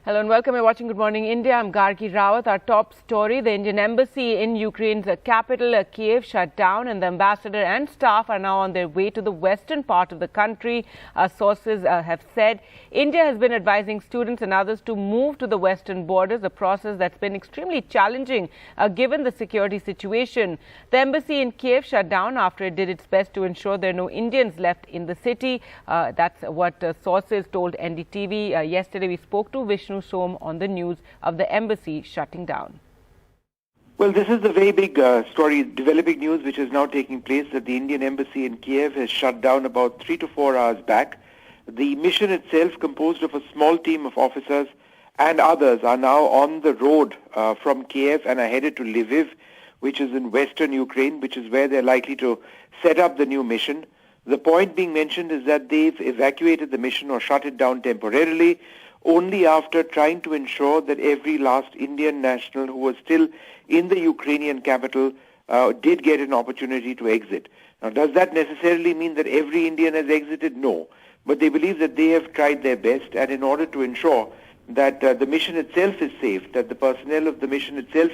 Hello and welcome. You're watching Good Morning India. I'm Gargi Rawat. Our top story, the Indian embassy in Ukraine's capital, Kyiv, shut down, and the ambassador and staff are now on their way to the western part of the country. Sources have said India has been advising students and others to move to the western borders, a process that's been extremely challenging given the security situation. The embassy in Kyiv shut down after it did its best to ensure there are no Indians left in the city. That's what sources told NDTV. Yesterday we spoke to Vishnu Som on the news of the embassy shutting down. Well, this is the very big story, developing news which is now taking place, that the Indian embassy in Kyiv has shut down about 3 to 4 hours back. The mission itself, composed of a small team of officers and others, are now on the road from Kyiv and are headed to Lviv, which is in western Ukraine, which is where they're likely to set up the new mission. The point being mentioned is that they've evacuated the mission or shut it down temporarily only after trying to ensure that every last Indian national who was still in the Ukrainian capital did get an opportunity to exit. Now, does that necessarily mean that every Indian has exited? No. But they believe that they have tried their best, and in order to ensure that the mission itself is safe, that the personnel of the mission itself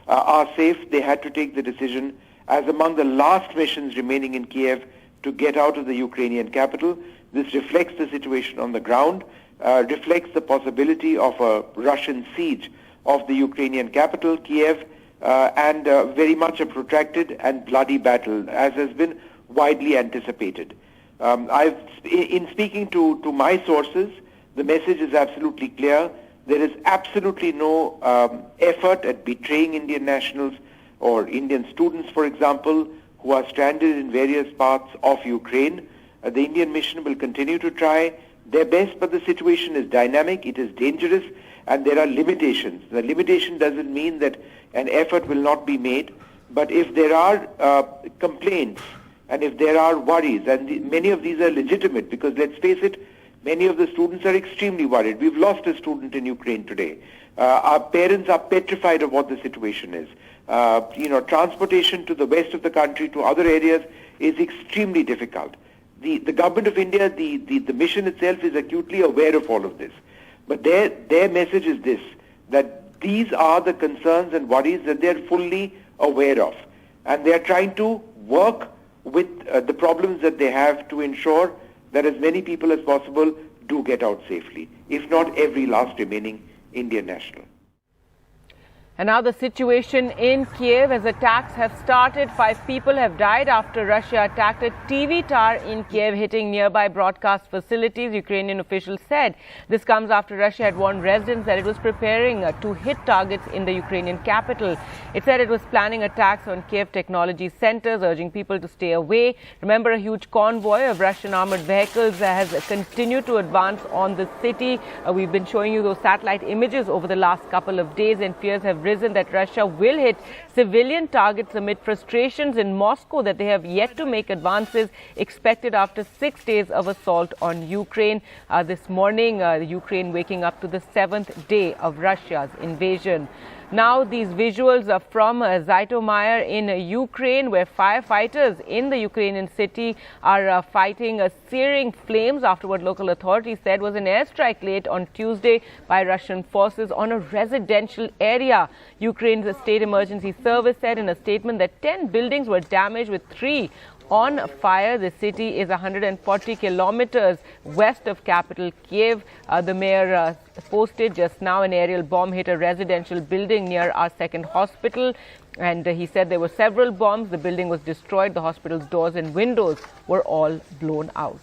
are safe, they had to take the decision, as among the last missions remaining in Kyiv, to get out of the Ukrainian capital. This reflects the situation on the ground, reflects the possibility of a Russian siege of the Ukrainian capital, Kyiv, and very much a protracted and bloody battle, as has been widely anticipated. In speaking to my sources, the message is absolutely clear. There is absolutely no effort at betraying Indian nationals or Indian students, for example, who are stranded in various parts of Ukraine. The Indian mission will continue to try their best, but the situation is dynamic, it is dangerous, and there are limitations. The limitation doesn't mean that an effort will not be made, but if there are complaints and if there are worries, and many of these are legitimate, because let's face it, many of the students are extremely worried. We've lost a student in Ukraine today. Our parents are petrified of what the situation is. Transportation to the west of the country, to other areas, is extremely difficult. The government of India, the mission itself is acutely aware of all of this. But their message is this, that these are the concerns and worries that they're fully aware of. And they're trying to work with the problems that they have to ensure that as many people as possible do get out safely, if not every last remaining Indian national. And now the situation in Kyiv as attacks have started. 5 people have died after Russia attacked a TV tower in Kyiv, hitting nearby broadcast facilities, Ukrainian officials said. This comes after Russia had warned residents that it was preparing to hit targets in the Ukrainian capital. It said it was planning attacks on Kyiv technology centers, urging people to stay away. Remember, a huge convoy of Russian armored vehicles has continued to advance on the city. We've been showing you those satellite images over the last couple of days, and fears have risen that Russia will hit civilian targets amid frustrations in Moscow that they have yet to make advances expected after 6 days of assault on Ukraine. This morning, Ukraine waking up to the 7th day of Russia's invasion. Now these visuals are from Zhytomyr in Ukraine, where firefighters in the Ukrainian city are fighting searing flames after what local authorities said was an airstrike late on Tuesday by Russian forces on a residential area. Ukraine's State Emergency Service said in a statement that 10 buildings were damaged, with 3 on fire. The city is 140 kilometers west of capital Kyiv. The mayor posted just now an aerial bomb hit a residential building near our second hospital, and he said there were several bombs. The building was destroyed. The hospital's doors and windows were all blown out.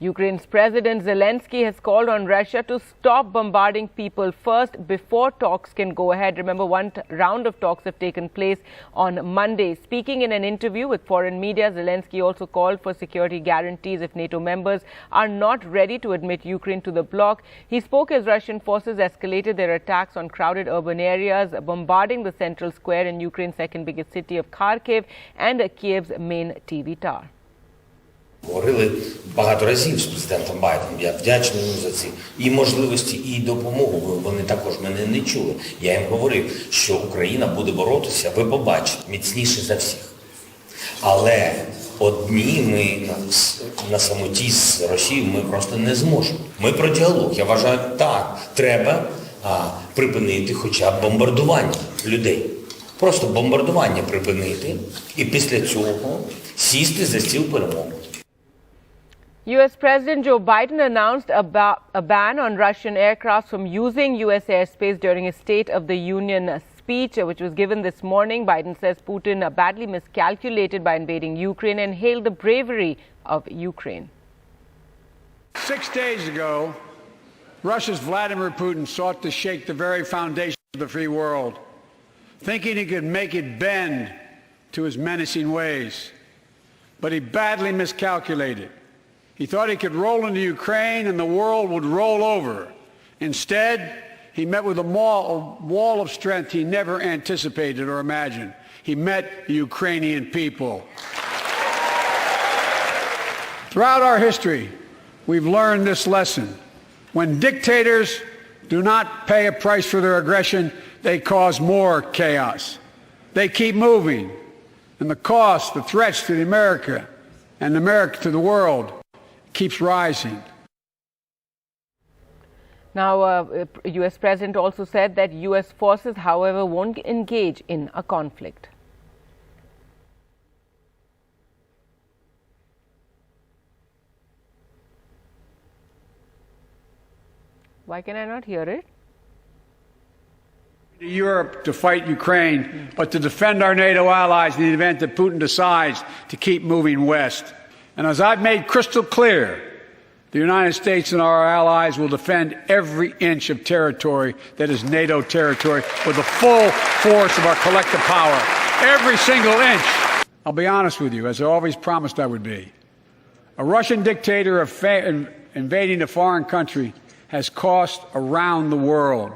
Ukraine's President Zelenskyy has called on Russia to stop bombarding people first before talks can go ahead. Remember, one round of talks have taken place on Monday. Speaking in an interview with foreign media, Zelenskyy also called for security guarantees if NATO members are not ready to admit Ukraine to the bloc. He spoke as Russian forces escalated their attacks on crowded urban areas, bombarding the central square in Ukraine's second biggest city of Kharkiv and Kyiv's main TV tower. Говорили багато разів з президентом Байденом. Я вдячний йому за ці і можливості, і допомогу. Вони також мене не чули. Я їм говорив, що Україна буде боротися, ви побачите, міцніше за всіх. Але одні ми на самоті з Росією ми просто не зможемо. Ми про діалог. Я вважаю, так, треба припинити хоча б бомбардування людей. Просто бомбардування припинити і після цього сісти за стіл перемовин. U.S. President Joe Biden announced a ban on Russian aircraft from using U.S. airspace during his State of the Union speech, which was given this morning. Biden says Putin badly miscalculated by invading Ukraine and hailed the bravery of Ukraine. 6 days ago, Russia's Vladimir Putin sought to shake the very foundation of the free world, thinking he could make it bend to his menacing ways. But he badly miscalculated. He thought he could roll into Ukraine and the world would roll over. Instead, he met with a wall of strength he never anticipated or imagined. He met the Ukrainian people. Throughout our history, we've learned this lesson. When dictators do not pay a price for their aggression, they cause more chaos. They keep moving, and the cost, the threats to America and America to the world keeps rising. Now, U.S. President also said that U.S. forces, however, won't engage in a conflict. Why can I not hear it? Europe to fight Ukraine, but to defend our NATO allies in the event that Putin decides to keep moving west. And as I've made crystal clear, the United States and our allies will defend every inch of territory that is NATO territory with the full force of our collective power. Every single inch. I'll be honest with you, as I always promised I would be. A Russian dictator invading a foreign country has cost around the world.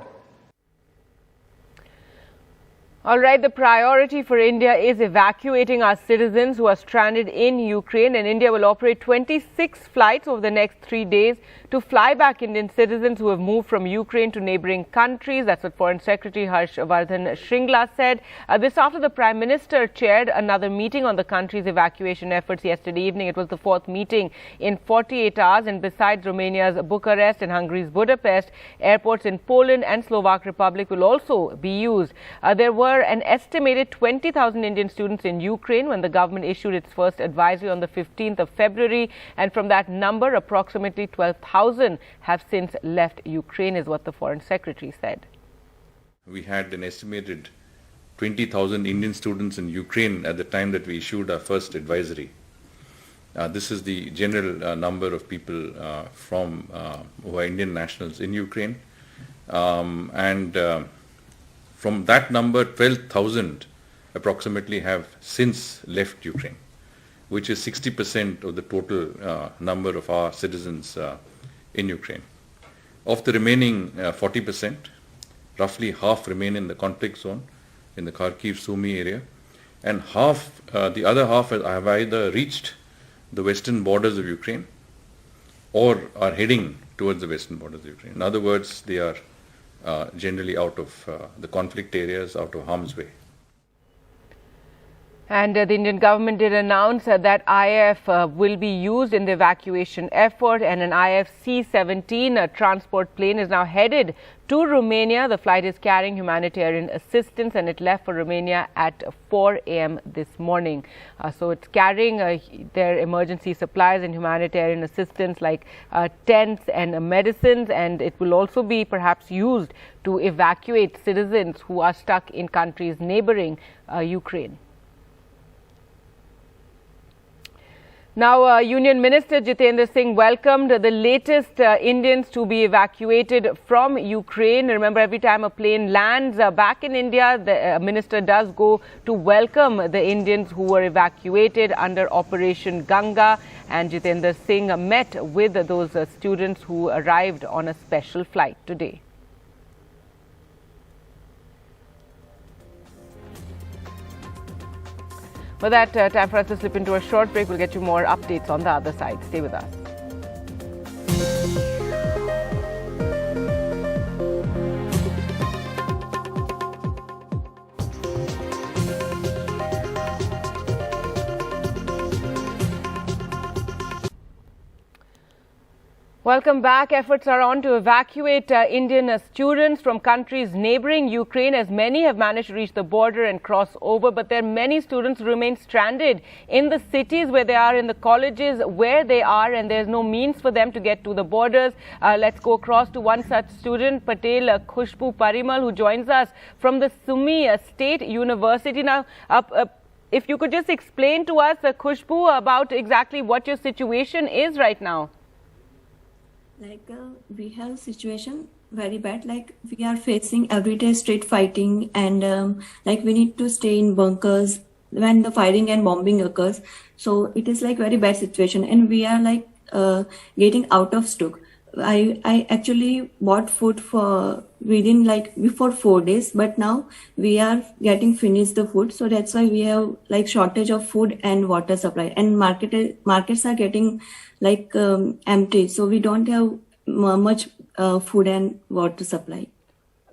All right, the priority for India is evacuating our citizens who are stranded in Ukraine, and India will operate 26 flights over the next 3 days to fly back Indian citizens who have moved from Ukraine to neighboring countries. That's what Foreign Secretary Harshvardhan Shringla said. This after the Prime Minister chaired another meeting on the country's evacuation efforts yesterday evening. It was the fourth meeting in 48 hours, and besides Romania's Bucharest and Hungary's Budapest, airports in Poland and Slovak Republic will also be used. There were an estimated 20,000 Indian students in Ukraine when the government issued its first advisory on the 15th of February, and from that number, approximately 12,000 have since left Ukraine, is what the Foreign Secretary said. We had an estimated 20,000 Indian students in Ukraine at the time that we issued our first advisory. This is the general number of people who are Indian nationals in Ukraine, from that number, 12,000 approximately have since left Ukraine, which is 60% of the total number of our citizens in Ukraine. Of the remaining 40%, roughly half remain in the conflict zone, in the Kharkiv, Sumy area, and the other half have either reached the western borders of Ukraine or are heading towards the western borders of Ukraine. In other words, they are generally out of the conflict areas, out of harm's way. And the Indian government did announce that IF will be used in the evacuation effort, and an IF C-17 transport plane is now headed to Romania. The flight is carrying humanitarian assistance, and it left for Romania at 4 a.m. this morning. So it's carrying their emergency supplies and humanitarian assistance like tents and medicines, and it will also be perhaps used to evacuate citizens who are stuck in countries neighboring Ukraine. Now, Union Minister Jitendra Singh welcomed the latest Indians to be evacuated from Ukraine. Remember, every time a plane lands back in India, the minister does go to welcome the Indians who were evacuated under Operation Ganga. And Jitendra Singh met with those students who arrived on a special flight today. For that, time for us to slip into a short break. We'll get you more updates on the other side. Stay with us. Welcome back. Efforts are on to evacuate Indian students from countries neighboring Ukraine, as many have managed to reach the border and cross over. But there are many students who remain stranded in the cities where they are, in the colleges where they are, and there's no means for them to get to the borders. Let's go across to one such student, Patel Khushbu Parimal, who joins us from the Sumi State University. Now, if you could just explain to us, Khushbu, about exactly what your situation is right now. We have situation very bad. We are facing everyday street fighting, and we need to stay in bunkers when the firing and bombing occurs. So it is very bad situation, and we are getting out of stock. I actually bought food for within before 4 days, but now we are getting finished the food. So that's why we have shortage of food and water supply, and markets are getting empty. So we don't have much food and water supply.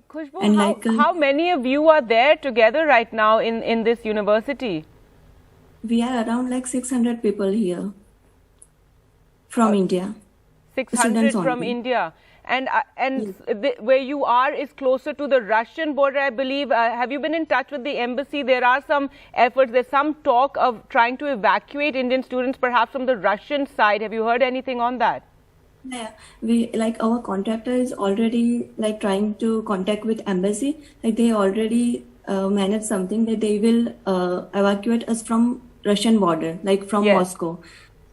Khushbu, and how many of you are there together right now in this university? We are around 600 people here from India. 600 from India. And where you are is closer to the Russian border, I believe. Have you been in touch with the embassy? There are some efforts, there's some talk of trying to evacuate Indian students perhaps from the Russian side. Have you heard anything on that? Yeah, we our contractor is already trying to contact with embassy. They already managed something that they will evacuate us from Russian border, from Moscow.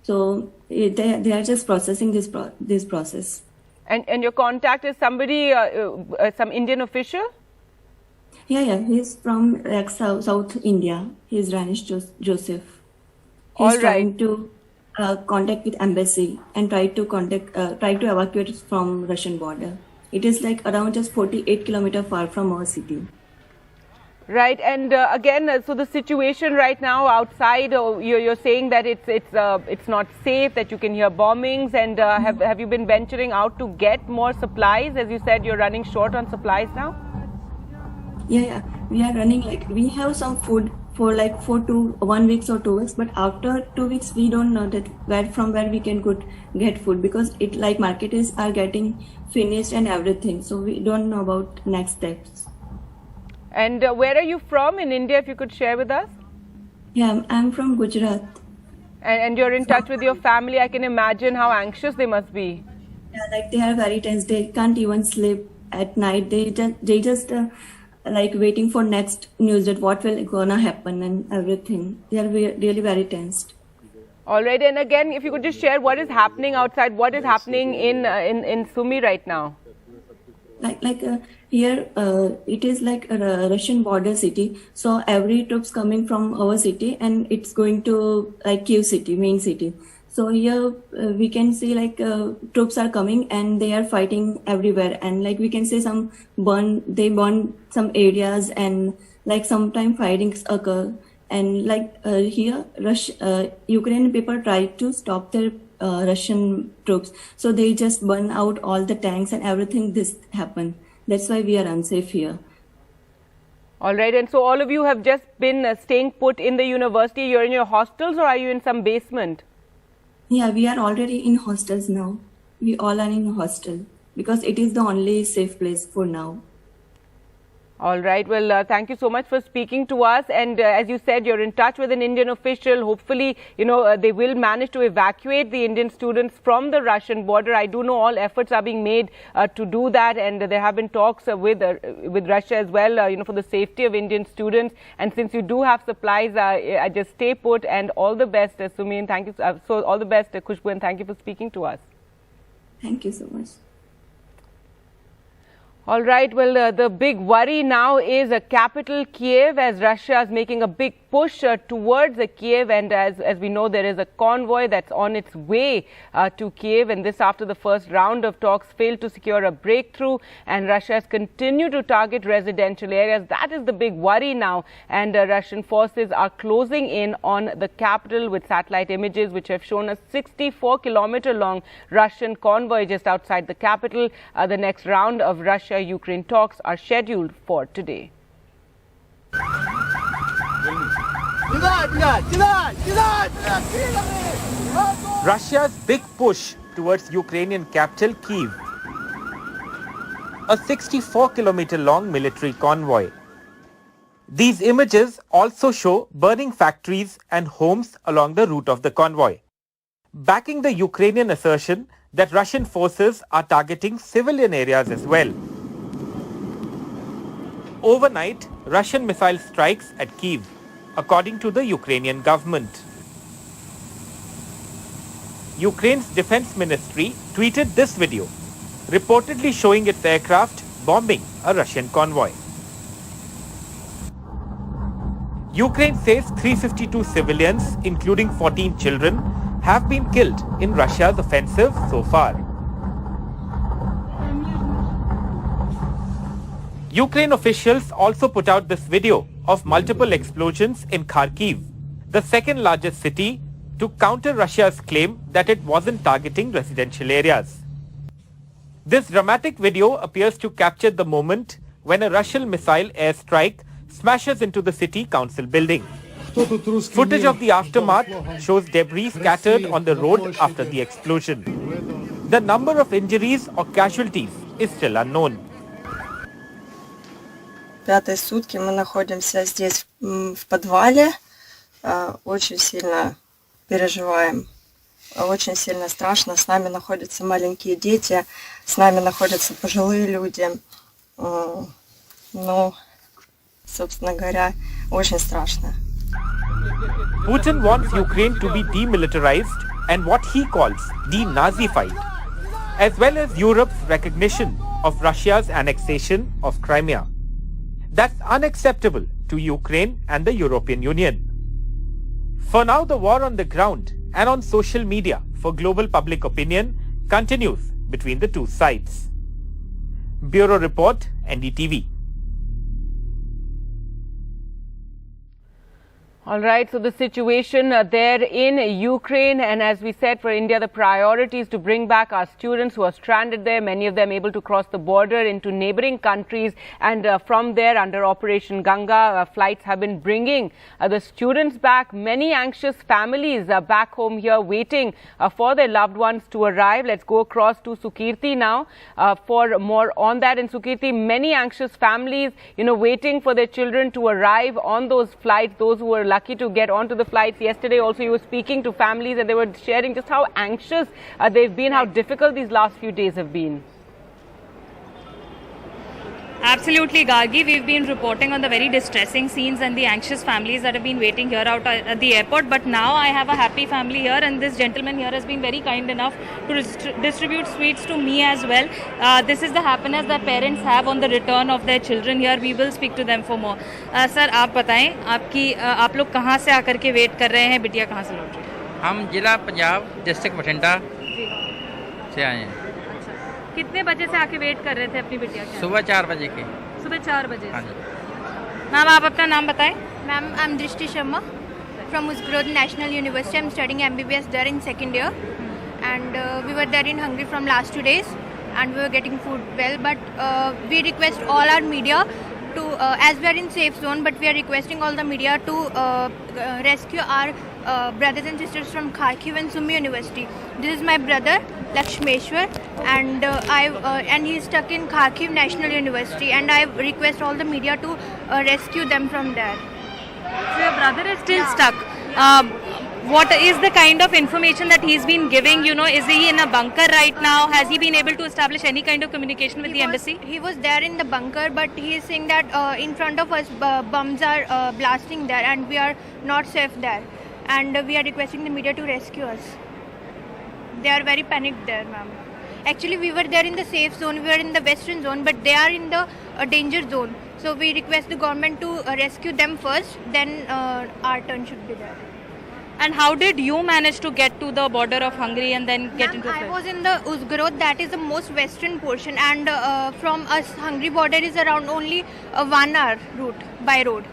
So they are just processing this process. And your contact is somebody, some Indian official? Yeah, he's from South India. He's Ranish Joseph. He's trying to contact with embassy and try to evacuate from Russian border. It is around just 48 kilometers far from our city. Right, and again, so the situation right now outside, you're saying that it's not safe, that you can hear bombings, and have you been venturing out to get more supplies? As you said, you're running short on supplies now. Yeah, we are running we have some food for 1 week or 2 weeks, but after 2 weeks we don't know that from where we can get food, because it markets are getting finished and everything, so we don't know about next steps. And where are you from in India, if you could share with us? Yeah, I'm from Gujarat. And you're in touch with your family. I can imagine how anxious they must be. Yeah, they are very tense. They can't even sleep at night. They just waiting for next news, that what will gonna happen and everything. They are really very tensed. All right, and again, if you could just share what is happening outside, what is happening in Sumi right now? Here it is a Russian border city, so every troops coming from our city, and it's going to Kyiv city, main city. So here we can see troops are coming and they are fighting everywhere, and we can say they burn some areas, and sometimes firings occur, and here Ukrainian people try to stop their Russian troops, so they just burn out all the tanks and everything. This happened. That's why we are unsafe here. All right, and so all of you have just been staying put in the university. You're in your hostels, or are you in some basement? Yeah, we are already in hostels now. We all are in a hostel because it is the only safe place for now. All right. Well, thank you so much for speaking to us. And as you said, you're in touch with an Indian official. Hopefully, they will manage to evacuate the Indian students from the Russian border. I do know all efforts are being made to do that. And there have been talks with Russia as well, for the safety of Indian students. And since you do have supplies, I just stay put, and all the best, Sumi. And thank you. So all the best, Khushbu, and thank you for speaking to us. Thank you so much. All right, well, the big worry now is capital Kyiv, as Russia is making a big push towards Kyiv, and as we know, there is a convoy that's on its way to Kyiv, and this after the first round of talks failed to secure a breakthrough, and Russia has continued to target residential areas. That is the big worry now, and Russian forces are closing in on the capital with satellite images which have shown a 64-kilometer-long Russian convoy just outside the capital. The next round of Russia-Ukraine talks are scheduled for today. Russia's big push towards Ukrainian capital Kyiv. A 64-kilometer-long military convoy. These images also show burning factories and homes along the route of the convoy, backing the Ukrainian assertion that Russian forces are targeting civilian areas as well. Overnight, Russian missile strikes at Kyiv, according to the Ukrainian government. Ukraine's defense ministry tweeted this video, reportedly showing its aircraft bombing a Russian convoy. Ukraine says 352 civilians, including 14 children, have been killed in Russia's offensive so far. Ukraine officials also put out this video of multiple explosions in Kharkiv, the second largest city, to counter Russia's claim that it wasn't targeting residential areas. This dramatic video appears to capture the moment when a Russian missile airstrike smashes into the city council building. Footage of the aftermath shows debris scattered on the road after the explosion. The number of injuries or casualties is still unknown. Пятые сутки мы находимся здесь в подвале, очень сильно переживаем, очень сильно страшно. С нами находятся маленькие дети, с нами находятся пожилые люди. Ну, собственно говоря, очень страшно. Putin wants Ukraine to be demilitarized and what he calls denazified, as well as Europe's recognition of Russia's annexation of Crimea. That's unacceptable to Ukraine and the European Union. For now, the war on the ground and on social media for global public opinion continues between the two sides. Bureau Report, NDTV. All right, so the situation there in Ukraine, and as we said, for India, the priority is to bring back our students who are stranded there, many of them able to cross the border into neighboring countries, and from there, under Operation Ganga, flights have been bringing the students back. Many anxious families are back home here waiting for their loved ones to arrive. Let's go across to Sukirti now for more on that. In Sukirti, many anxious families, waiting for their children to arrive on those flights, those who were lucky to get onto the flights. Yesterday also you were speaking to families and they were sharing just how anxious they've been, how difficult these last few days have been. Absolutely, Gargi. We've been reporting on the very distressing scenes and the anxious families that have been waiting here out at the airport. But now I have a happy family here, and this gentleman here has been very kind enough to distribute sweets to me as well. This is the happiness that parents have on the return of their children here. We will speak to them for more. Sir, आप बताएं, आप लोग कहाँ से आकर के wait कर रहे हैं, बिटिया कहाँ से लौट रही है? हम जिला पंजाब डिस्ट्रिक्ट बठिंडा से आए हैं। कितने बजे से आके वेट कर रहे थे अपनी बिटिया के? सुबह 4 बजे के। सुबह 4 बजे। हाँ जी। मैम, आप अपना नाम बताएं। मैम, आई एम दृष्टि Sharma from Uzgrod National University. I'm studying MBBS there in second year, and we were there in Hungary from last 2 days, and we were getting food well. But we request all our media to, as we are in safe zone, but we are requesting all the media to rescue our brothers and sisters from Kharkiv and Sumy University. This is my brother Lakshmeshwar, and he is stuck in Kharkiv National University, and I request all the media to rescue them from there. So your brother is still stuck. What is the kind of information that he's been giving? Is he in a bunker right now? Has he been able to establish any kind of communication with the embassy? He was there in the bunker, but he is saying that in front of us bombs are blasting there, and we are not safe there. And we are requesting the media to rescue us. They are very panicked there, ma'am. Actually, we were there in the safe zone. We were in the western zone, but they are in the danger zone. So we request the government to rescue them first. Then our turn should be there. And how did you manage to get to the border of Hungary and then get into? I was in the Uzgrod, that is the most western portion, and from us Hungary border is around only a 1 hour route by road.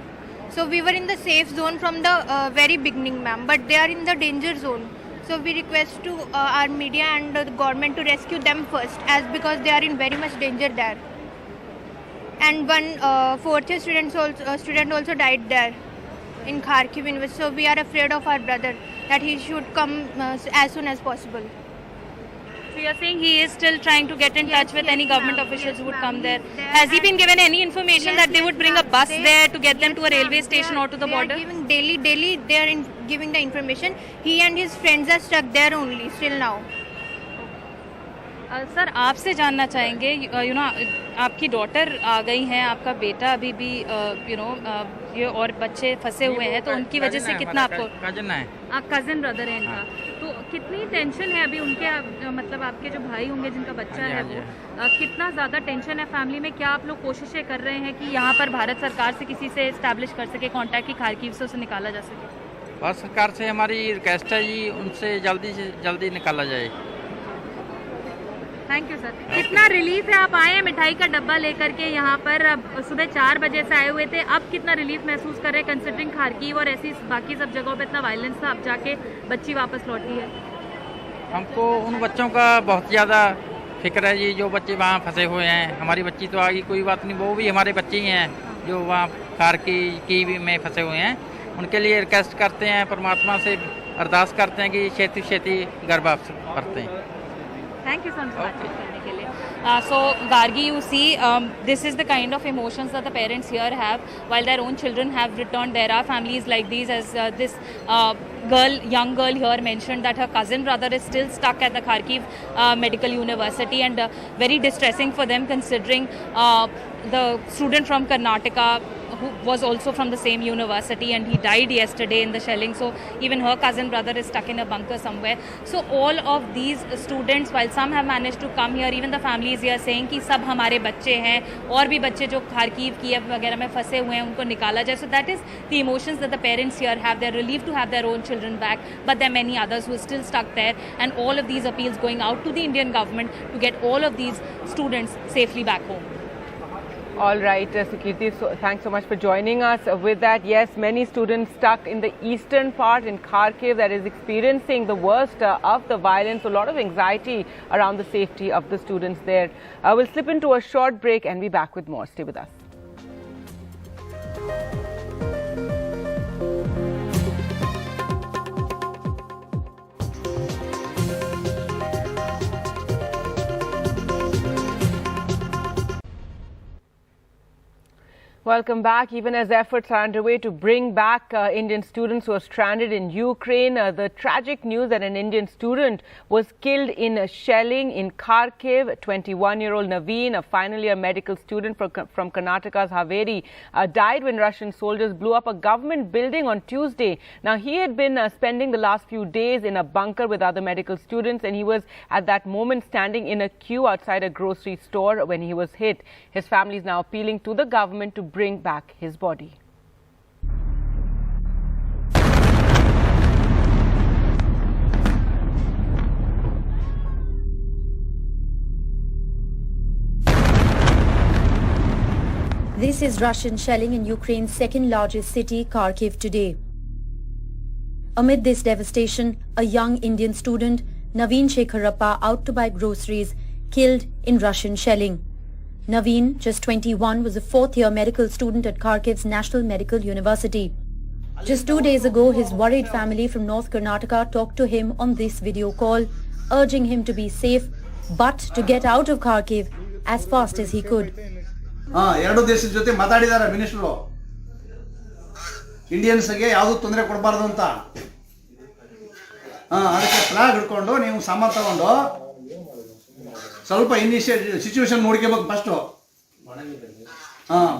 So we were in the safe zone from the very beginning, ma'am. But they are in the danger zone. So we request to our media and the government to rescue them first, as because they are in very much danger there. And one fourth year student also died there in Kharkiv University. So we are afraid of our brother, that he should come as soon as possible. So you are saying he is still trying to get in touch with any government officials who would come there. Has he been given any information that they would bring a bus there to get them to a railway station or to the border? Giving daily they are giving the information. He and his friends are stuck there only still now. Sir आपसे जानना चाहेंगे आपकी daughter आ गई हैं, आपका बेटा अभी भी ये और बच्चे फंसे हुए हैं, तो उनकी वजह से कितना आपको कजन है, कजिन ब्रदर है इनका, तो कितनी टेंशन है अभी उनके, मतलब आपके जो भाई होंगे जिनका बच्चा है वो, कितना ज़्यादा टेंशन है फैमिली में? क्या आप लोग कोशिशें कर रहे हैं कि यहाँ पर भारत सरकार से किसी से इस्टेब्लिश कर सके कॉन्टैक्ट, की खारकीव से उसे निकाला जा सके? भारत सरकार से हमारी रिक्वेस्ट है जी, उनसे जल्दी से जल्दी निकाला जाए। Thank you sir. कितना रिलीफ है, आप आए हैं मिठाई का डब्बा लेकर के यहाँ पर, सुबह 4 बजे से आए हुए थे, अब कितना रिलीफ महसूस कर रहे हैं कंसिडरिंग खारकीव और ऐसी बाकी सब जगहों पे इतना वायलेंस था, अब जाके बच्ची वापस लौटी है? हमको उन बच्चों का बहुत ज़्यादा फिक्र है जी, जो बच्चे वहाँ फंसे हुए हैं। हमारी बच्ची तो आगे कोई बात नहीं, वो भी हमारे बच्चे ही हैं जो वहाँ खारकीव में फंसे हुए हैं। उनके लिए रिक्वेस्ट करते हैं, परमात्मा से अरदास करते हैं कि छेती छेती घर वापस करते हैं। Thank you so much for करने के लिए। So Gargi, you see, this is the kind of emotions that the parents here have while their own children have returned. There are families like these, as this young girl here mentioned that her cousin brother is still stuck at the Kharkiv Medical University, and very distressing for them considering the student from Karnataka who was also from the same university, and he died yesterday in the shelling. So even her cousin brother is stuck in a bunker somewhere. So all of these students, while some have managed to come here, even the families here saying कि सब हमारे बच्चे हैं, और भी बच्चे जो Kharkiv Kyiv वगैरह में फंसे हुए हैं उनको निकाला जाए. So that is the emotions that the parents here have. They're relieved to have their own children back, but there are many others who are still stuck there, and all of these appeals going out to the Indian government to get all of these students safely back home. All right, Sukirti, so thanks so much for joining us. With that, yes, many students stuck in the eastern part in Kharkiv that is experiencing the worst of the violence. A lot of anxiety around the safety of the students there. We'll slip into a short break and be back with more. Stay with us. Welcome back. Even as efforts are underway to bring back Indian students who are stranded in Ukraine, the tragic news that an Indian student was killed in a shelling in Kharkiv. 21-year-old Naveen, a final year medical student from Karnataka's Haveri, died when Russian soldiers blew up a government building on Tuesday. Now, he had been spending the last few days in a bunker with other medical students, and he was at that moment standing in a queue outside a grocery store when he was hit. His family is now appealing to the government to bring back his body. This is Russian shelling in Ukraine's second largest city, Kharkiv, today. Amid this devastation, a young Indian student, Naveen Shekharappa, out to buy groceries, killed in Russian shelling. Naveen, just 21, was a fourth-year medical student at Kharkiv's National Medical University. Just 2 days ago, his worried family from North Karnataka talked to him on this video call, urging him to be safe, but to get out of Kharkiv as fast as he could. ಎರಡು ದೇಶದ ಜೊತೆ ಮಾತಾಡಿದ್ದಾರೆ minister, ಇಂಡಿಯನ್ಸ್ಗೆ ಯಾವುದು ತೊಂದರೆ ಕೊಡಬಾರದು ಅಂತ. ಅದಕ್ಕೆ flag ಹಿಡ್ಕೊಂಡು ನೀವು ಸಾಮಾನು ತಗೊಂಡು ಸ್ವಲ್ಪ ಇನಿಷಿಯಲ್ ಸಿಚುವೇಶನ್ ನೋಡ್ಕೋಬೇಕು ಫಸ್ಟ್.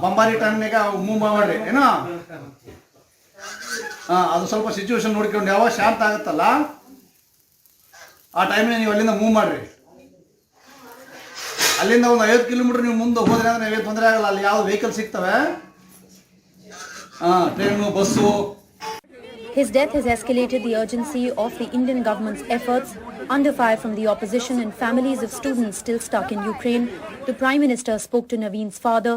ಬಂಬಾರಿ ಟೈಮ್ನಾಗ ಮೂವ್ ಮಾಡ್ರಿ ಏನೋ, ಅದು ಸ್ವಲ್ಪ ಸಿಚುವೇಶನ್ ನೋಡ್ಕೊಂಡು ಯಾವಾಗ ಶಾಂತ ಆಗುತ್ತಲ್ಲ ಆ ಟೈಮ್ನಾಗ ನೀವು ಅಲ್ಲಿಂದ ಮೂವ್ ಮಾಡ್ರಿ. ಅಲ್ಲಿಂದ ಒಂದು 50 ಕಿಲೋಮೀಟರ್ ನೀವು ಮುಂದೆ ಹೋದ್ರೆ ಅಂದ್ರೆ ನೀವು ತೊಂದರೆ ಆಗಲ್ಲ. ಅಲ್ಲಿ ಯಾವ ವೆಹಿಕಲ್ ಸಿಗ್ತವೆ, train, bus. His death has escalated the urgency of the Indian government's efforts. Under fire from the opposition and families of students still stuck in Ukraine, the Prime Minister spoke to Naveen's father,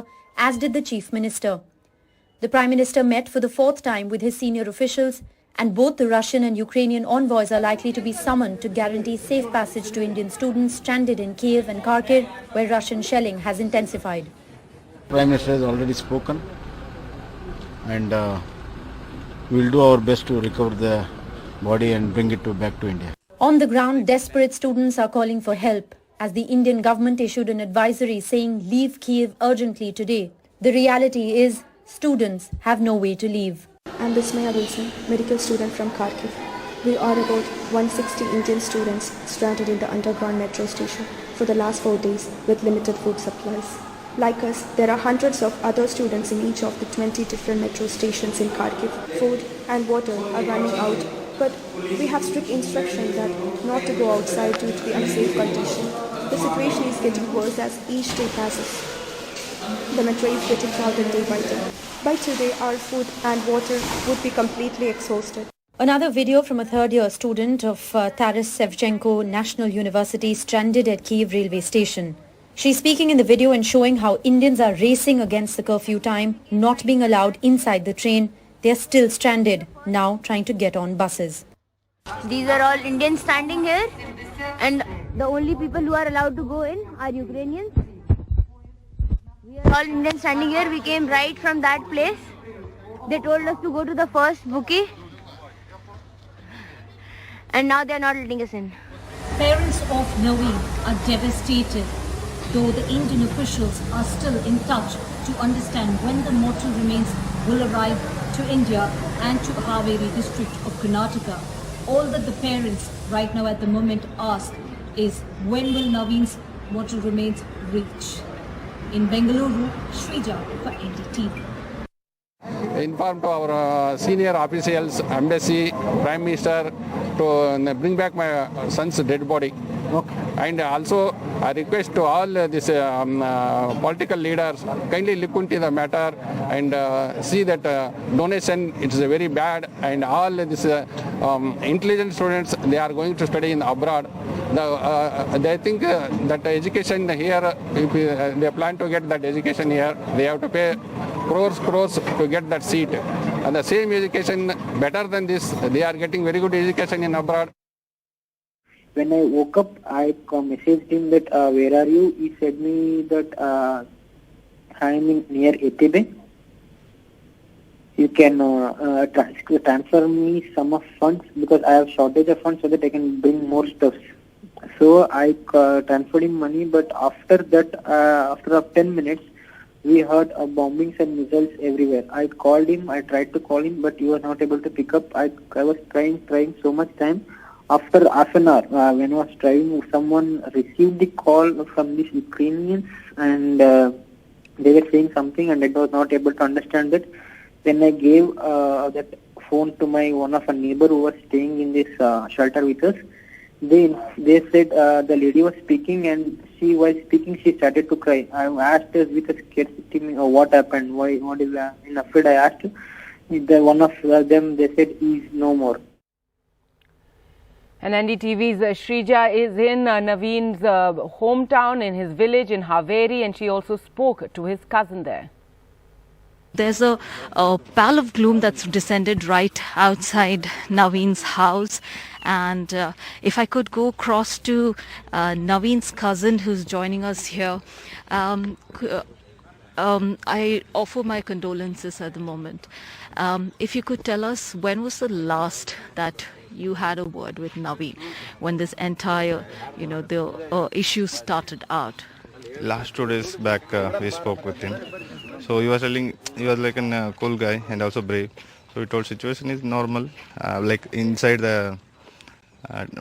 as did the Chief Minister. The Prime Minister met for the 4th time with his senior officials, and both the Russian and Ukrainian envoys are likely to be summoned to guarantee safe passage to Indian students stranded in Kyiv and Kharkiv, where Russian shelling has intensified. Prime Minister has already spoken, and we will do our best to recover the body and bring it back to India. On the ground, desperate students are calling for help as the Indian government issued an advisory saying leave Kyiv urgently today. The reality is students have no way to leave. I'm Bismaya Wilson, medical student from Kharkiv. We are about 160 Indian students stranded in the underground metro station for the last 4 days with limited food supplies. Like us, there are hundreds of other students in each of the 20 different metro stations in Kharkiv. Food and water are running out, but we have strict instructions that not to go outside due to the unsafe condition. The situation is getting worse as each day passes. The metro is getting crowded day by day. By today, our food and water would be completely exhausted. Another video from a third-year student of Taras Shevchenko National University stranded at Kyiv railway station. She's speaking in the video and showing how Indians are racing against the curfew time, not being allowed inside the train. They're still stranded, now trying to get on buses. These are all Indians standing here, and the only people who are allowed to go in are Ukrainians. We are all Indians standing here. We came right from that place. They told us to go to the first bookie, and now they are not letting us in. Parents of Naveen are devastated, though the Indian officials are still in touch to understand when the mortal remains will arrive to India and to Haveri district of Karnataka. All that the parents right now at the moment ask is when will Naveen's mortal remains reach? In Bengaluru, Shrija for NDTV. Inform to our senior officials, embassy, Prime Minister to bring back my son's dead body. And also I request to all these political leaders kindly look into the matter and see that donation it's very bad, and all these intelligent students, they are going to study in abroad. They think that education here, if they plan to get that education here, they have to pay crores to get that seat. And the same education, better than this, they are getting very good education in abroad. When I woke up, I messaged him that where are you? He said me that I am near Etebe. You can transfer me some of funds because I have shortage of funds so that I can bring more stuff. So I transferred him money, but after that, after 10 minutes, we heard bombings and missiles everywhere. I called him, I tried to call him, but he was not able to pick up. I was trying so much time. After half an hour, when I was trying, someone received the call from these Ukrainians, and they were saying something, and I was not able to understand it. Then I gave that phone to one of a neighbor who was staying in this shelter with us. They said the lady was speaking, and while speaking, she started to cry. I asked her with a scarcity, what happened? What is in a fit? I asked one of them. They said he is no more. And NDTV's Shrija is in Naveen's hometown, in his village in Haveri, and she also spoke to his cousin there. There's a pall of gloom that's descended right outside Naveen's house. And if I could go across to Naveen's cousin who's joining us here, I offer my condolences at the moment. If you could tell us, when was the last that you had a word with Naveen, when this entire, the issue started out? Last 2 days back, we spoke with him. So he was telling, he was like a cool guy and also brave. So he told situation is normal, like inside the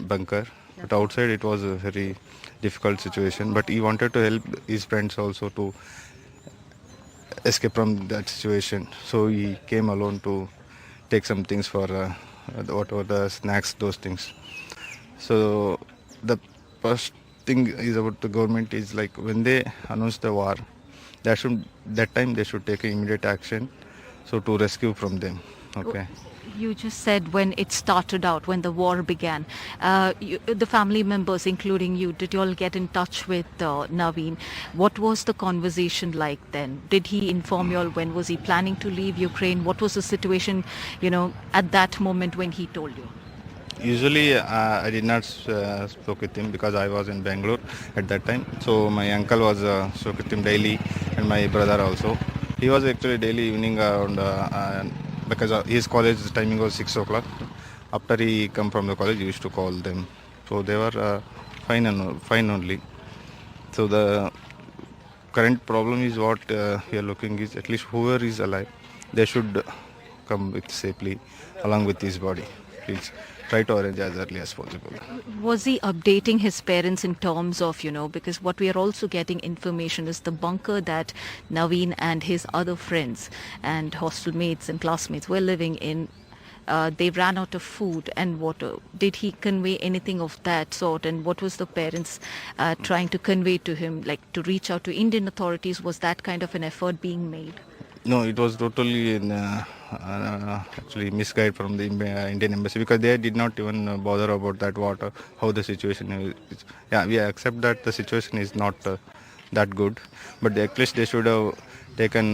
bunker, but outside it was a very difficult situation. But he wanted to help his friends also to escape from that situation. So he came alone to take some things for whatever the snacks, those things. So the first thing is about the government is like when they announce the war, that time they should take immediate action, so to rescue from them. Okay. You just said when it started out, when the war began, the family members, including you, did you all get in touch with Naveen? What was the conversation like then? Did he inform you all when was he planning to leave Ukraine? What was the situation, at that moment when he told you? Usually I did not spoke with him because I was in Bangalore at that time. So my uncle was spoke with him daily, and my brother also. He was actually daily evening around because his college timing was 6 o'clock. After he come from the college, he used to call them so they were fine only. So the current problem is what we are looking is at least whoever is alive, they should come with safely along with his body. Please try to arrange as early as possible. Was he updating his parents in terms of, because what we are also getting information is the bunker that Naveen and his other friends and hostel mates and classmates were living in, they ran out of food and water. Did he convey anything of that sort? And what was the parents trying to convey to him, like to reach out to Indian authorities? Was that kind of an effort being made? No, it was totally actually misguided from the Indian embassy, because they did not even bother about that water, how the situation is. Yeah, we accept that the situation is not that good, but at least they should have taken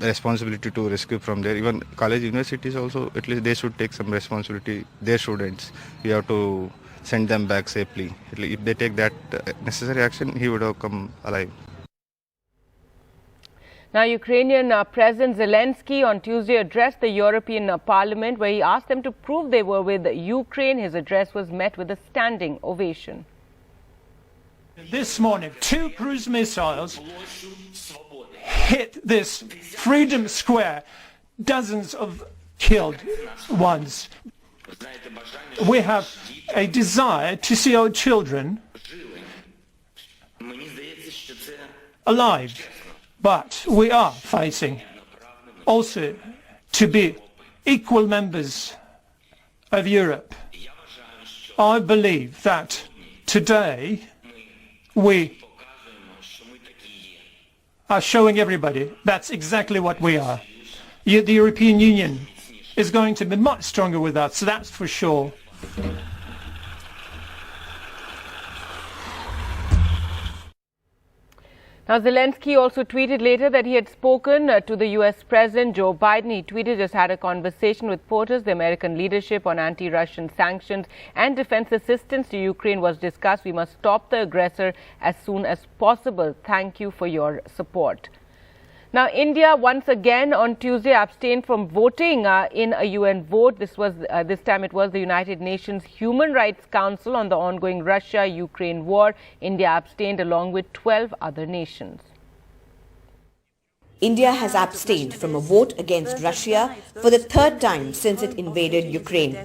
responsibility to rescue from there. Even college universities also, at least they should take some responsibility. Their students, we have to send them back safely. If they take that necessary action, he would have come alive. Now, Ukrainian President Zelenskyy on Tuesday addressed the European Parliament, where he asked them to prove they were with Ukraine. His address was met with a standing ovation. This morning, 2 cruise missiles hit this Freedom Square, dozens of killed ones. We have a desire to see our children alive. But we are fighting also to be equal members of Europe. I believe that today we are showing everybody that's exactly what we are. The European Union is going to be much stronger with us, so that's for sure. Now, Zelenskyy also tweeted later that he had spoken to the U.S. President Joe Biden. He tweeted, just had a conversation with POTUS. The American leadership on anti-Russian sanctions and defense assistance to Ukraine was discussed. We must stop the aggressor as soon as possible. Thank you for your support. Now, India once again on Tuesday abstained from voting in a UN vote. This time it was the United Nations Human Rights Council on the ongoing Russia-Ukraine war. India abstained along with 12 other nations. India has abstained from a vote against Russia for the 3rd time since it invaded Ukraine.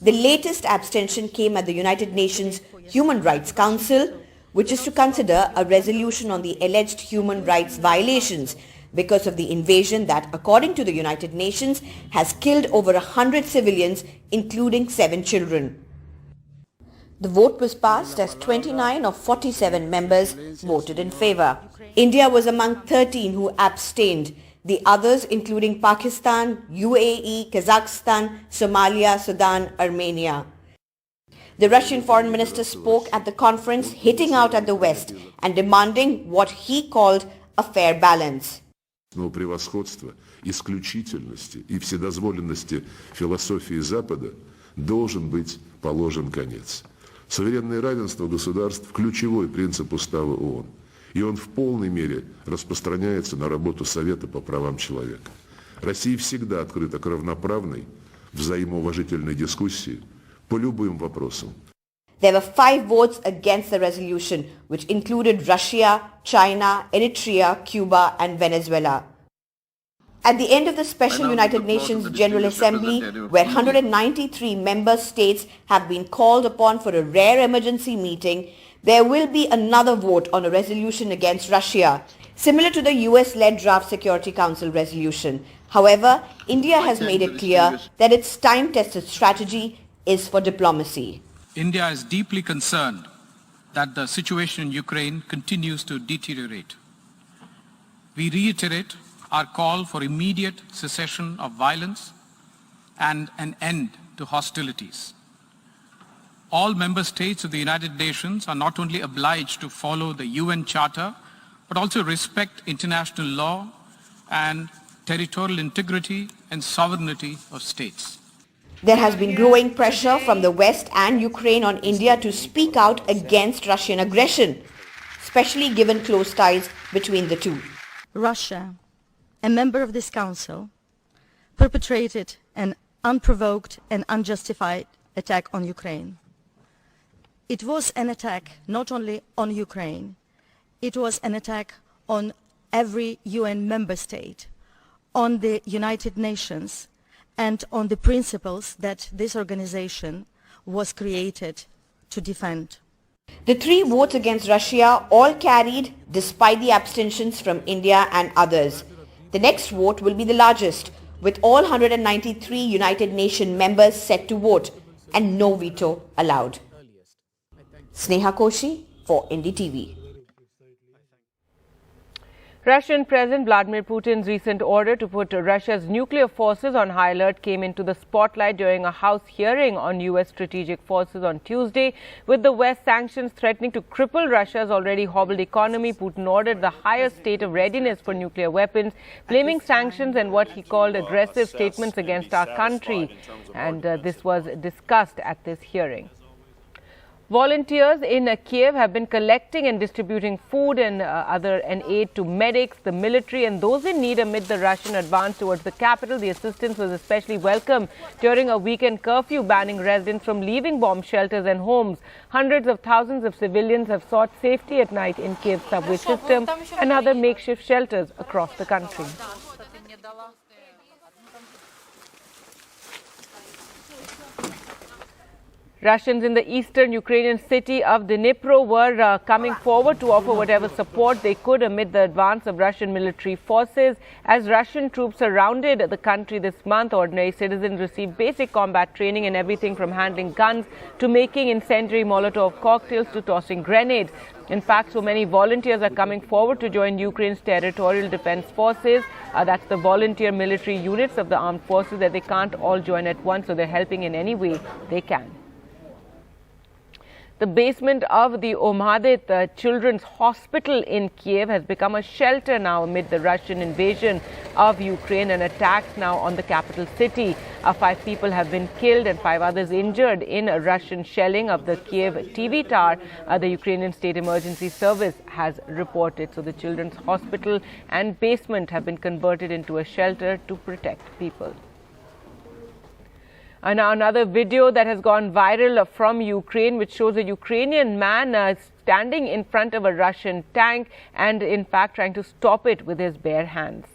The latest abstention came at the United Nations Human Rights Council, which is to consider a resolution on the alleged human rights violations because of the invasion that, according to the United Nations, has killed over 100 civilians, including 7 children. The vote was passed as 29 of 47 members voted in favour. India was among 13 who abstained. The others, including Pakistan, UAE, Kazakhstan, Somalia, Sudan, Armenia. The Russian foreign minister spoke at the conference, hitting out at the West and demanding what he called a fair balance. Превосходства, исключительности и вседозволенности философии Запада должен быть положен конец. Суверенное равенство государств – ключевой принцип Устава ООН, и он в полной мере распространяется на работу Совета по правам человека. Россия всегда открыта к равноправной, взаимоуважительной дискуссии по любым вопросам. There were 5 votes against the resolution, which included Russia, China, Eritrea, Cuba and Venezuela. At the end of the special United Nations General Assembly, where 193 member states have been called upon for a rare emergency meeting, there will be another vote on a resolution against Russia, similar to the US-led draft Security Council resolution. However, India has made it clear that its time-tested strategy is for diplomacy. India is deeply concerned that the situation in Ukraine continues to deteriorate. We reiterate our call for immediate cessation of violence and an end to hostilities. All member states of the United Nations are not only obliged to follow the UN Charter, but also respect international law and territorial integrity and sovereignty of states. There has been growing pressure from the West and Ukraine on India to speak out against Russian aggression, especially given close ties between the two. Russia, a member of this council, perpetrated an unprovoked and unjustified attack on Ukraine. it was an attack not only on Ukraine, it was an attack on every UN member state, on the United Nations, and on the principles that this organization was created to defend. The 3 votes against Russia all carried despite the abstentions from India and others. The next vote will be the largest, with all 193 United Nations members set to vote and no veto allowed. Sneha Koshi for NDTV. Russian President Vladimir Putin's recent order to put Russia's nuclear forces on high alert came into the spotlight during a House hearing on U.S. strategic forces on Tuesday. With the West sanctions threatening to cripple Russia's already hobbled economy, Putin ordered the highest state of readiness for nuclear weapons, blaming sanctions and what he called aggressive statements against our country. And this was discussed at this hearing. Volunteers in Kyiv have been collecting and distributing food and aid to medics, the military and those in need amid the Russian advance towards the capital. The assistance was especially welcome during a weekend curfew banning residents from leaving bomb shelters and homes. Hundreds of thousands of civilians have sought safety at night in Kyiv's subway system and other makeshift shelters across the country. Russians in the eastern Ukrainian city of Dnipro were coming forward to offer whatever support they could amid the advance of Russian military forces. As Russian troops surrounded the country this month, ordinary citizens received basic combat training in everything from handling guns to making incendiary Molotov cocktails to tossing grenades. In fact, so many volunteers are coming forward to join Ukraine's territorial defense forces. That's the volunteer military units of the armed forces that they can't all join at once, so they're helping in any way they can. The basement of the Omhadet Children's Hospital in Kyiv has become a shelter now amid the Russian invasion of Ukraine and attacks now on the capital city. 5 people have been killed and 5 others injured in a Russian shelling of the Kyiv TV tower, the Ukrainian State Emergency Service has reported. So the children's hospital and basement have been converted into a shelter to protect people. Now another video that has gone viral from Ukraine, which shows a Ukrainian man standing in front of a Russian tank and in fact trying to stop it with his bare hands.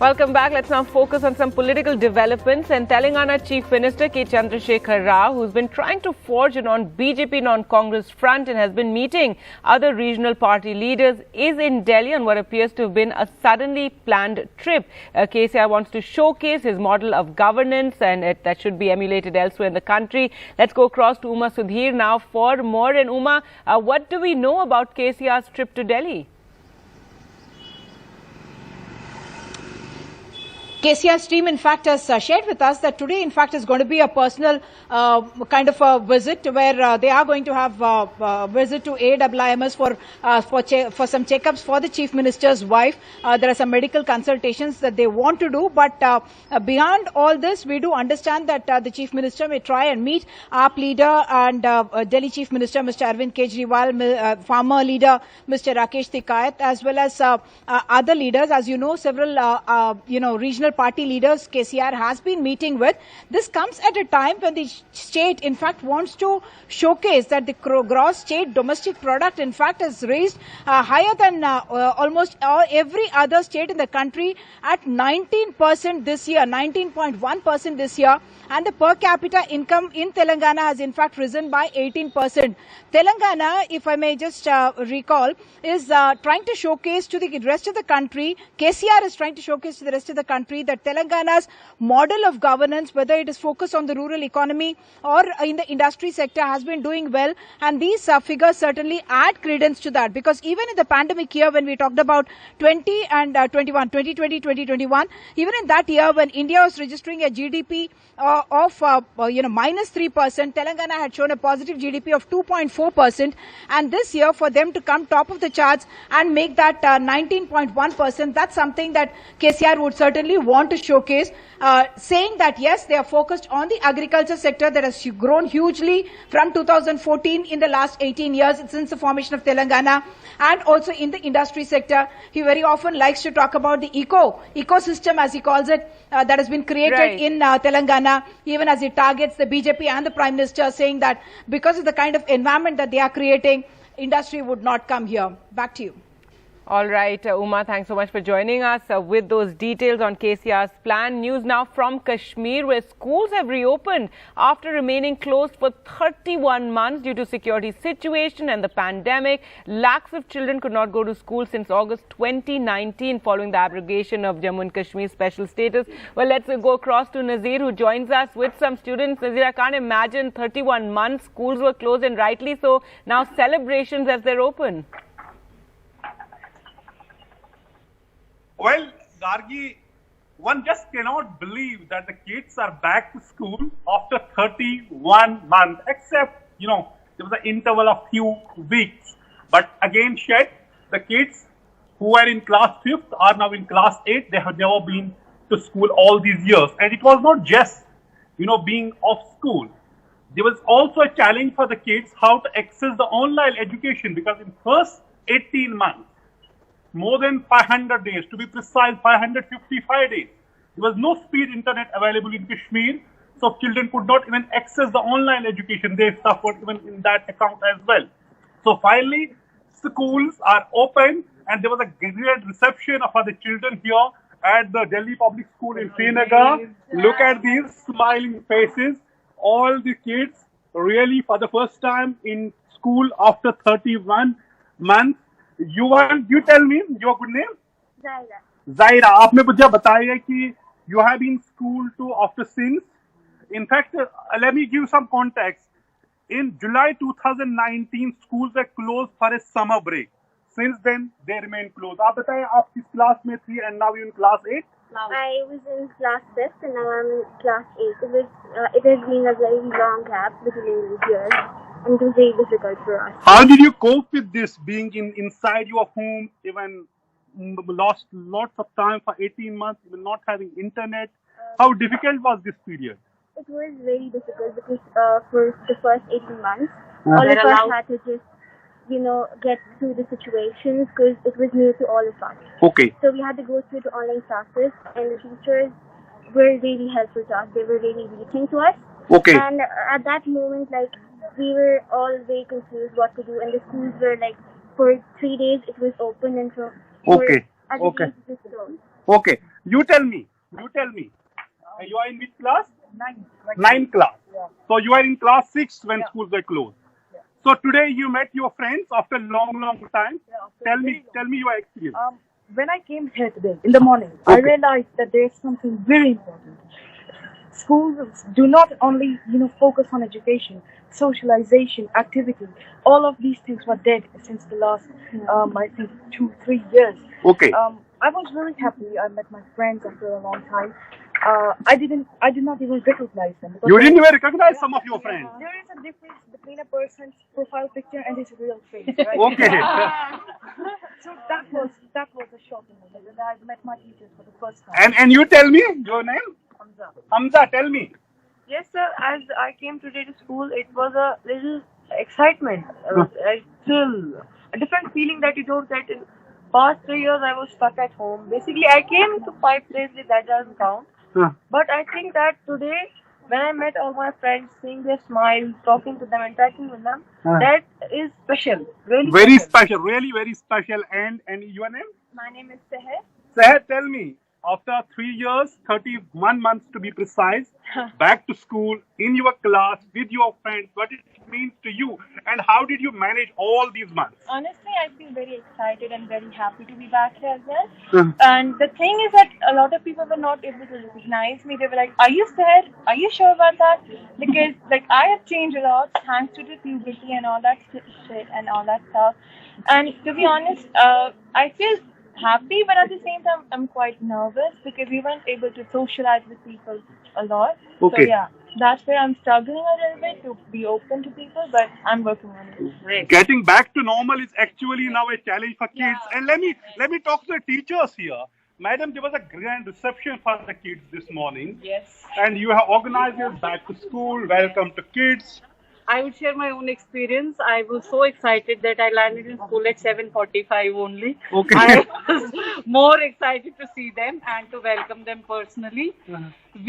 Welcome back. Let's now focus on some political developments. And Telengana Chief Minister K. Chandrasekhar Rao, who's been trying to forge a non-BJP, non-Congress front and has been meeting other regional party leaders, is in Delhi on what appears to have been a suddenly planned trip. KCR wants to showcase his model of governance and that should be emulated elsewhere in the country. Let's go across to Uma Sudhir now for more. And Uma, what do we know about KCR's trip to Delhi? KCR's team, in fact, has shared with us that today, in fact, is going to be a personal kind of a visit where they are going to have a visit to AWIMS for some checkups for the Chief Minister's wife. There are some medical consultations that they want to do, but beyond all this, we do understand that the Chief Minister may try and meet AAP leader and Delhi Chief Minister, Mr. Arvind Kejriwal, farmer leader, Mr. Rakesh Tikayat, as well as other leaders. As you know, several, regional party leaders KCR has been meeting with. This comes at a time when the state, in fact, wants to showcase that the gross state domestic product, in fact, is raised higher than almost every other state in the country at 19% this year, 19.1% this year. And the per capita income in Telangana has, in fact, risen by 18%. Telangana, if I may just recall, is trying to showcase to the rest of the country, KCR is trying to showcase to the rest of the country agree that Telangana's model of governance, whether it is focused on the rural economy or in the industry sector, has been doing well. And these figures certainly add credence to that, because even in the pandemic year, when we talked about 2021, even in that year when India was registering a GDP of -3%, Telangana had shown a positive GDP of 2.4%, and this year for them to come top of the charts and make that 19.1%, that's something that KCR would certainly want to showcase, saying that yes, they are focused on the agriculture sector that has grown hugely from 2014 in the last 18 years since the formation of Telangana, and also in the industry sector. He very often likes to talk about the ecosystem, as he calls it, that has been created in Telangana, even as he targets the BJP and the Prime Minister, saying that because of the kind of environment that they are creating, industry would not come here. Back to you. All right, Uma, thanks so much for joining us with those details on KCR's plan. News now from Kashmir, where schools have reopened after remaining closed for 31 months due to security situation and the pandemic. Lakhs of children could not go to school since August 2019 following the abrogation of Jammu and Kashmir special status. Well, let's go across to Nazir, who joins us with some students. Nazir, I can't imagine 31 months schools were closed, and rightly so. Now celebrations as they're open. Well, Gargi, one just cannot believe that the kids are back to school after 31 months, except, there was an interval of few weeks. But again, the kids who were in class 5th are now in class 8. They have never been to school all these years. And it was not just, being off school. There was also a challenge for the kids how to access the online education, because in first 18 months, more than 500 days, to be precise, 555 days. There was no speed internet available in Kashmir, so children could not even access the online education. They suffered even in that account as well. So finally, schools are open, and there was a great reception for the children here at the Delhi Public School in Srinagar. Look at these smiling faces. All the kids really for the first time in school after 31 months. You tell me your good name? Zaira. आपने मुझे बताया कि you have been school to after since. In fact, let me give some context. In July 2019, schools were closed for a summer break. Since then, they remain closed. आप बताएं आप किस class में थी and now you're in class 8? I was in class 5th and now I'm in class 8. It has been a very long gap between years. And it was very difficult for us. How did you cope with this, being inside your home, even lost lots of time for 18 months, even not having internet? How difficult was this period? It was very difficult because for the first 18 months, all of us had to just, get through the situations because it was new to all of us. Okay. So we had to go through the online classes, and the teachers were really helpful to us. They were really reaching to us. Okay. And at that moment, we were all very confused what to do, and the schools were for 3 days it was open, and so okay. Okay. You tell me. You are in which class? 9th class. Yeah. So you are in class 6 when schools were closed. Yeah. So today you met your friends after long time. Yeah, tell me your experience. When I came here today in the morning, I realized that there is something very important. Schools do not only, focus on education, socialization, activity. All of these things were dead since the last, I think, 2-3 years. Okay. I was very happy. I met my friends after a long time. I did not even recognize them. You didn't even recognize some of your friends? There is a difference between a person's profile picture and his real face, right? Okay. So that was a shocking moment. And I met my teachers for the first time. And you tell me your name? Hamza, tell me. Yes, sir. As I came today to school, it was a little excitement, a different feeling that you don't get in past 3 years. I was stuck at home. Basically, I came to 5 days, that doesn't count. But I think that today, when I met all my friends, seeing their smiles, talking to them, interacting with them, that is special. Really very special. Really very special. And your name? My name is Seher. Seher, tell me. After 3 years, 31 months to be precise, back to school, in your class, with your friends, what did it means to you, and how did you manage all these months? Honestly, I feel very excited and very happy to be back here as well. And the thing is that a lot of people were not able to recognize me. They were like, "Are you sad? Are you sure about that?" Because like I have changed a lot thanks to the puberty and all that shit and all that stuff. And to be honest, I feel happy, but at the same time, I'm quite nervous because we weren't able to socialize with people a lot. Okay. So yeah, that's where I'm struggling a little bit to be open to people, but I'm working on it. Getting back to normal is actually now a challenge for kids. And let me talk to the teachers here. Madam, there was a grand reception for the kids this morning. Yes. And you have organized your back to school, welcome to kids. I would share my own experience. I was so excited that I landed in school at 7:45 only. Okay. I was more excited to see them and to welcome them personally.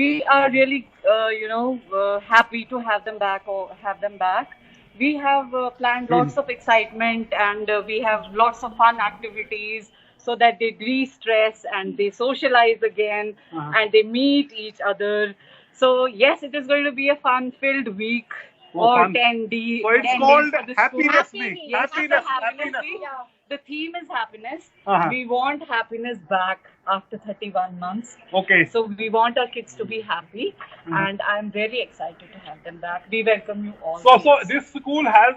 We are really, happy to have them back. We have planned lots of excitement, and we have lots of fun activities so that they de-stress and they socialize again and they meet each other. So yes, it is going to be a fun-filled week. Or 10 days. So it's called Happiness Week. Yes, Happiness Week. Yeah. The theme is happiness. We want happiness back after 31 months. Okay. So we want our kids to be happy, and I'm very excited to have them back. We welcome you all. So this school has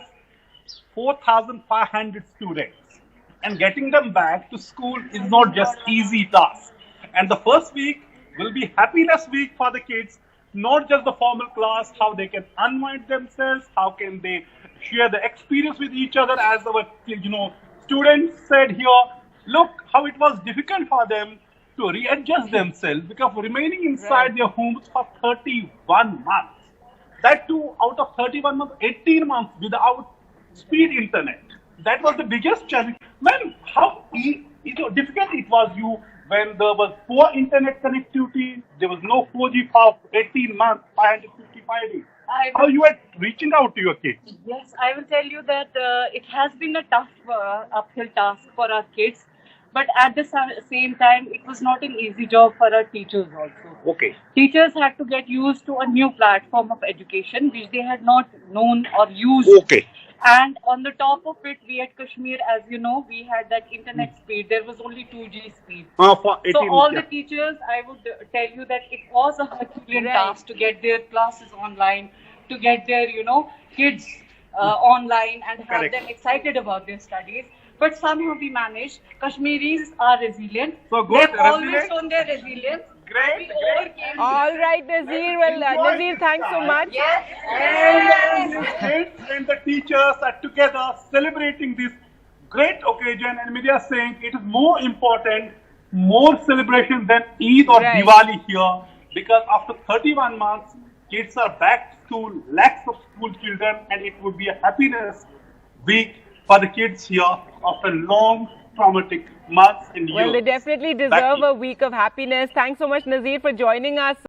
4,500 students, and getting them back to school is not just easy task. And the first week will be Happiness Week for the kids. Not just the formal class, how they can unwind themselves, how can they share the experience with each other. As our students said here, look how it was difficult for them to readjust themselves because remaining inside their homes for 31 months. That too, out of 31 months, 18 months without speed internet. That was the biggest challenge. Man, how difficult it was when there was poor internet connectivity, there was no 4G for 18 months, 555 days. How you are reaching out to your kids? Yes, I will tell you that it has been a tough uphill task for our kids. But at the same time, it was not an easy job for our teachers also. Okay. Teachers had to get used to a new platform of education, which they had not known or used. Okay. And on the top of it, we at Kashmir, as you know, we had that internet speed. There was only 2G speed. So all the teachers, I would tell you that it was a Herculean task to get their classes online, to get their, kids online and have them excited about their studies. But somehow we managed. Kashmiris are resilient. So good. They've always shown their resilience. Great. All right, Nazir. Well, Nazir, thanks so much. Yes. And the kids and the teachers are together celebrating this great occasion. And media are saying it is more important, more celebration than Eid or Diwali here. Because after 31 months, kids are back to school, lakhs of school children, and it would be a happiness week for the kids here after long traumatic months and years. Well, they definitely deserve a week of happiness. Thanks so much, Nazir, for joining us.